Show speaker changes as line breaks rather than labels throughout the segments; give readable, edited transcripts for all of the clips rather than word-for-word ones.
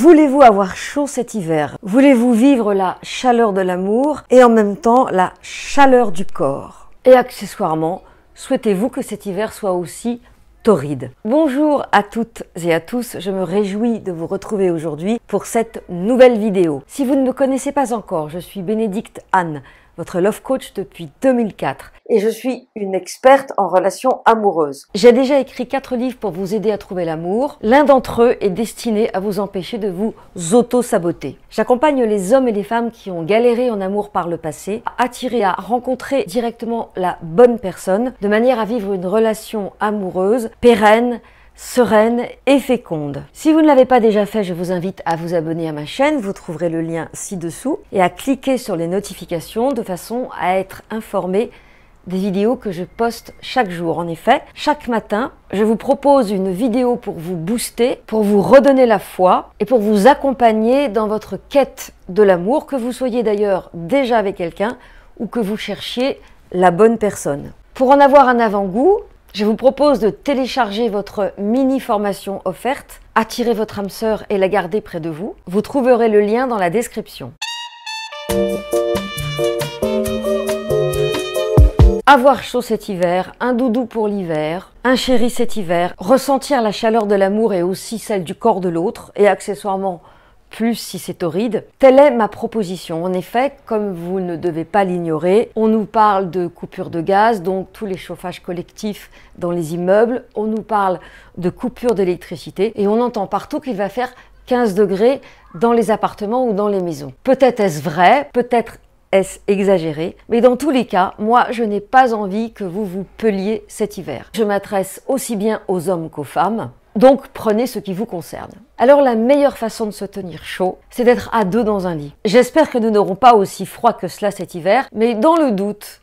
Voulez-vous avoir chaud cet hiver? Voulez-vous vivre la chaleur de l'amour et en même temps la chaleur du corps? Et accessoirement, souhaitez-vous que cet hiver soit aussi torride? Bonjour à toutes et à tous, je me réjouis de vous retrouver aujourd'hui pour cette nouvelle vidéo. Si vous ne me connaissez pas encore, je suis Bénédicte Anne, votre love coach depuis 2004 et je suis une experte en relations amoureuses. J'ai déjà écrit 4 livres pour vous aider à trouver l'amour. L'un d'entre eux est destiné à vous empêcher de vous auto-saboter. J'accompagne les hommes et les femmes qui ont galéré en amour par le passé, à attirer, à rencontrer directement la bonne personne, de manière à vivre une relation amoureuse, pérenne, sereine et féconde. Si vous ne l'avez pas déjà fait, je vous invite à vous abonner à ma chaîne, vous trouverez le lien ci-dessous, et à cliquer sur les notifications de façon à être informé des vidéos que je poste chaque jour. En effet, chaque matin, je vous propose une vidéo pour vous booster, pour vous redonner la foi et pour vous accompagner dans votre quête de l'amour, que vous soyez d'ailleurs déjà avec quelqu'un ou que vous cherchiez la bonne personne. Pour en avoir un avant-goût, je vous propose de télécharger votre mini-formation offerte, attirer votre âme sœur et la garder près de vous. Vous trouverez le lien dans la description. Avoir chaud cet hiver, un doudou pour l'hiver, un chéri cet hiver, ressentir la chaleur de l'amour et aussi celle du corps de l'autre, et accessoirement plus si c'est torride. Telle est ma proposition. En effet, comme vous ne devez pas l'ignorer, on nous parle de coupure de gaz, donc tous les chauffages collectifs dans les immeubles, on nous parle de coupure d'électricité et on entend partout qu'il va faire 15 degrés dans les appartements ou dans les maisons. Peut-être est-ce vrai, peut-être est-ce exagéré, mais dans tous les cas, moi je n'ai pas envie que vous vous peliez cet hiver. Je m'adresse aussi bien aux hommes qu'aux femmes. Donc prenez ce qui vous concerne. Alors la meilleure façon de se tenir chaud, c'est d'être à deux dans un lit. J'espère que nous n'aurons pas aussi froid que cela cet hiver, mais dans le doute,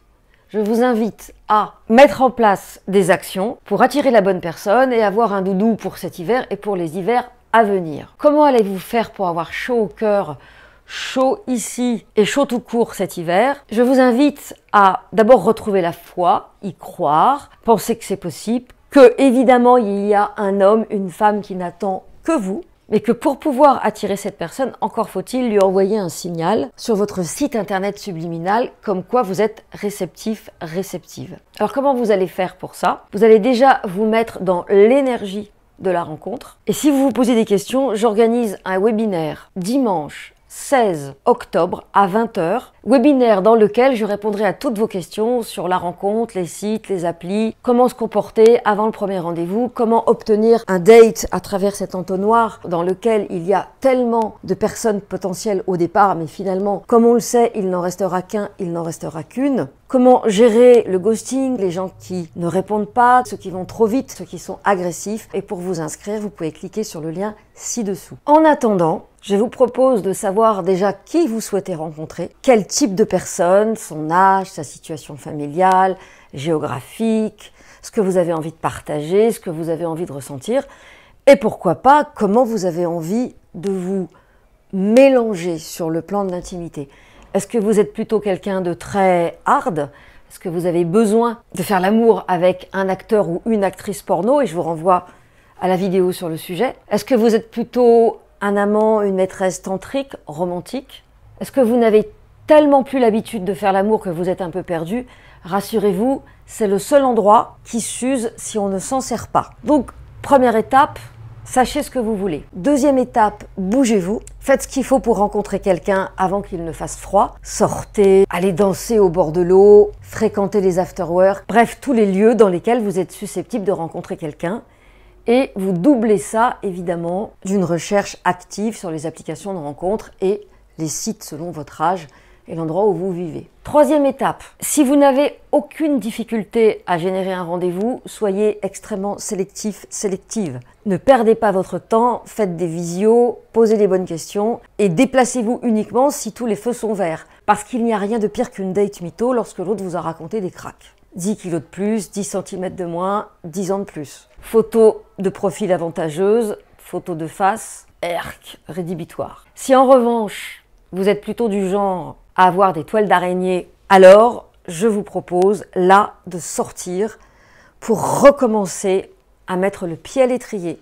je vous invite à mettre en place des actions pour attirer la bonne personne et avoir un doudou pour cet hiver et pour les hivers à venir. Comment allez-vous faire pour avoir chaud au cœur, chaud ici et chaud tout court cet hiver? Je vous invite à d'abord retrouver la foi, y croire, penser que c'est possible, que évidemment il y a un homme, une femme qui n'attend que vous, mais que pour pouvoir attirer cette personne, encore faut-il lui envoyer un signal sur votre site internet subliminal comme quoi vous êtes réceptif, réceptive. Alors comment vous allez faire pour ça? Vous allez déjà vous mettre dans l'énergie de la rencontre. Et si vous vous posez des questions, j'organise un webinaire dimanche 16 octobre à 20 h, webinaire dans lequel je répondrai à toutes vos questions sur la rencontre, les sites, les applis, comment se comporter avant le premier rendez-vous, comment obtenir un date à travers cet entonnoir dans lequel il y a tellement de personnes potentielles au départ, mais finalement, comme on le sait, il n'en restera qu'un, il n'en restera qu'une. Comment gérer le ghosting, les gens qui ne répondent pas, ceux qui vont trop vite, ceux qui sont agressifs. Et pour vous inscrire, vous pouvez cliquer sur le lien ci-dessous. En attendant, je vous propose de savoir déjà qui vous souhaitez rencontrer, quel type de personne, son âge, sa situation familiale, géographique, ce que vous avez envie de partager, ce que vous avez envie de ressentir, et pourquoi pas, comment vous avez envie de vous mélanger sur le plan de l'intimité. Est-ce que vous êtes plutôt quelqu'un de très hard? Est-ce que vous avez besoin de faire l'amour avec un acteur ou une actrice porno? Et je vous renvoie à la vidéo sur le sujet. Est-ce que vous êtes plutôt un amant, une maîtresse tantrique, romantique? Est-ce que vous n'avez tellement plus l'habitude de faire l'amour que vous êtes un peu perdu? Rassurez-vous, c'est le seul endroit qui s'use si on ne s'en sert pas. Donc, première étape, sachez ce que vous voulez. Deuxième étape, bougez-vous. Faites ce qu'il faut pour rencontrer quelqu'un avant qu'il ne fasse froid. Sortez, allez danser au bord de l'eau, fréquentez les afterworks, bref, tous les lieux dans lesquels vous êtes susceptible de rencontrer quelqu'un. Et vous doublez ça, évidemment, d'une recherche active sur les applications de rencontres et les sites selon votre âge et l'endroit où vous vivez. Troisième étape, si vous n'avez aucune difficulté à générer un rendez-vous, soyez extrêmement sélectif, sélective. Ne perdez pas votre temps, faites des visios, posez les bonnes questions et déplacez-vous uniquement si tous les feux sont verts. Parce qu'il n'y a rien de pire qu'une date mytho lorsque l'autre vous a raconté des cracks. 10 kilos de plus, 10 cm de moins, 10 ans de plus. Photo de profil avantageuse, photo de face, rédhibitoire. Si en revanche, vous êtes plutôt du genre à avoir des toiles d'araignée, alors je vous propose là de sortir pour recommencer à mettre le pied à l'étrier,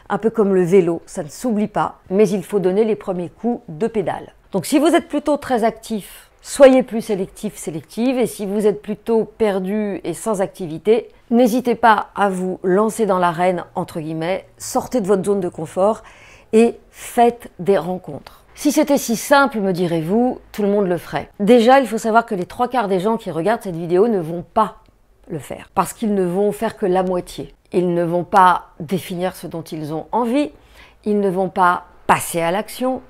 un peu comme le vélo, ça ne s'oublie pas, mais il faut donner les premiers coups de pédale. Donc si vous êtes plutôt très actif, soyez plus sélectif, sélective, et si vous êtes plutôt perdu et sans activité, n'hésitez pas à vous lancer dans l'arène, entre guillemets, sortez de votre zone de confort et faites des rencontres. Si c'était si simple, me direz-vous, tout le monde le ferait. Déjà, il faut savoir que les 3/4 des gens qui regardent cette vidéo ne vont pas le faire, parce qu'ils ne vont faire que la moitié. Ils ne vont pas définir ce dont ils ont envie, ils ne vont pas passer à l'action,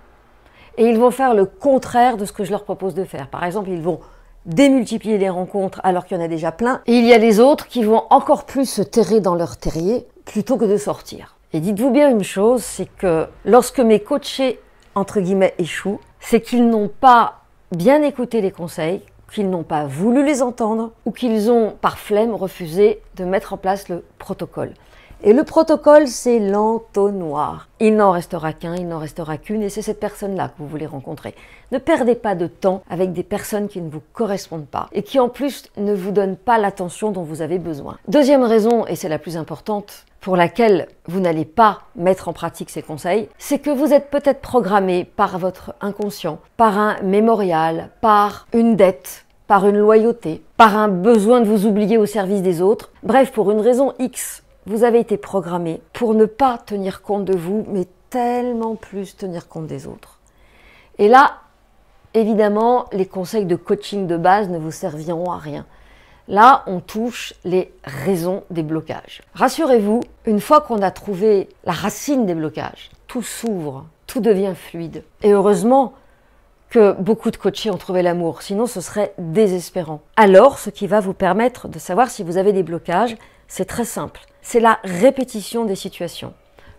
et ils vont faire le contraire de ce que je leur propose de faire. Par exemple, ils vont démultiplier les rencontres alors qu'il y en a déjà plein, et il y a les autres qui vont encore plus se terrer dans leur terrier plutôt que de sortir. Et dites-vous bien une chose, c'est que lorsque mes coachés, entre guillemets, échouent, c'est qu'ils n'ont pas bien écouté les conseils, qu'ils n'ont pas voulu les entendre ou qu'ils ont, par flemme, refusé de mettre en place le protocole. Et le protocole, c'est l'entonnoir. Il n'en restera qu'un, il n'en restera qu'une, et c'est cette personne-là que vous voulez rencontrer. Ne perdez pas de temps avec des personnes qui ne vous correspondent pas et qui en plus ne vous donnent pas l'attention dont vous avez besoin. Deuxième raison, et c'est la plus importante, pour laquelle vous n'allez pas mettre en pratique ces conseils, c'est que vous êtes peut-être programmé par votre inconscient, par un mémorial, par une dette, par une loyauté, par un besoin de vous oublier au service des autres. Bref, pour une raison X, vous avez été programmé pour ne pas tenir compte de vous, mais tellement plus tenir compte des autres. Et là, évidemment, les conseils de coaching de base ne vous serviront à rien. Là, on touche les raisons des blocages. Rassurez-vous, une fois qu'on a trouvé la racine des blocages, tout s'ouvre, tout devient fluide. Et heureusement que beaucoup de coachés ont trouvé l'amour, sinon ce serait désespérant. Alors, ce qui va vous permettre de savoir si vous avez des blocages, c'est très simple. C'est la répétition des situations.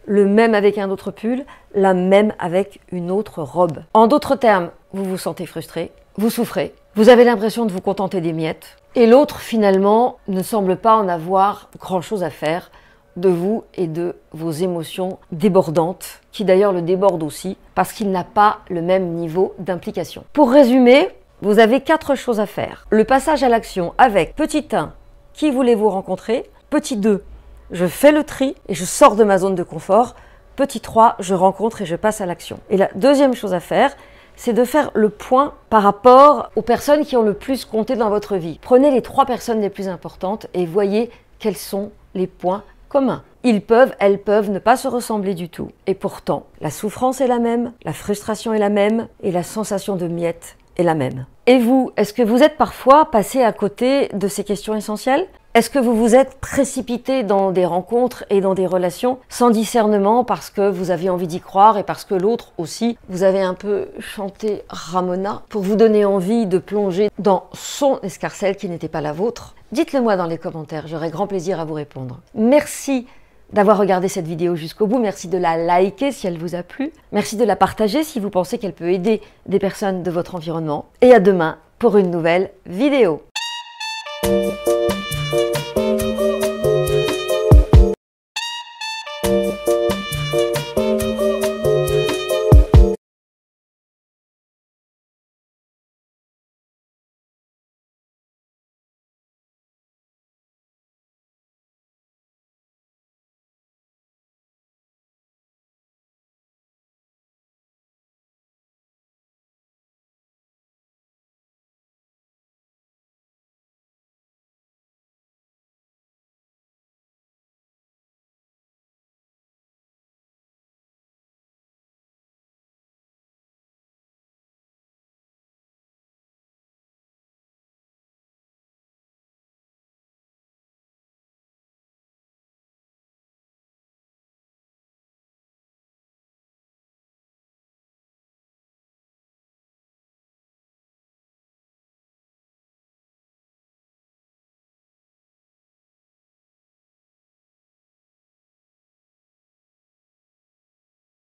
Le même avec un autre pull, la même avec une autre robe. En d'autres termes, vous vous sentez frustré, vous souffrez, vous avez l'impression de vous contenter des miettes, et l'autre, finalement, ne semble pas en avoir grand-chose à faire de vous et de vos émotions débordantes, qui d'ailleurs le débordent aussi, parce qu'il n'a pas le même niveau d'implication. Pour résumer, vous avez 4 choses à faire. Le passage à l'action avec petit 1, qui voulez-vous rencontrer? Petit 2, je fais le tri et je sors de ma zone de confort. Petit 3, je rencontre et je passe à l'action. Et la deuxième chose à faire, c'est de faire le point par rapport aux personnes qui ont le plus compté dans votre vie. Prenez les 3 personnes les plus importantes et voyez quels sont les points communs. Ils peuvent, elles peuvent ne pas se ressembler du tout. Et pourtant, la souffrance est la même, la frustration est la même et la sensation de miettes est la même. Et vous, est-ce que vous êtes parfois passé à côté de ces questions essentielles ? Est-ce que vous vous êtes précipité dans des rencontres et dans des relations sans discernement parce que vous aviez envie d'y croire et parce que l'autre aussi, vous avez un peu chanté Ramona pour vous donner envie de plonger dans son escarcelle qui n'était pas la vôtre? Dites-le moi dans les commentaires, j'aurai grand plaisir à vous répondre. Merci d'avoir regardé cette vidéo jusqu'au bout, merci de la liker si elle vous a plu, merci de la partager si vous pensez qu'elle peut aider des personnes de votre environnement, et à demain pour une nouvelle vidéo.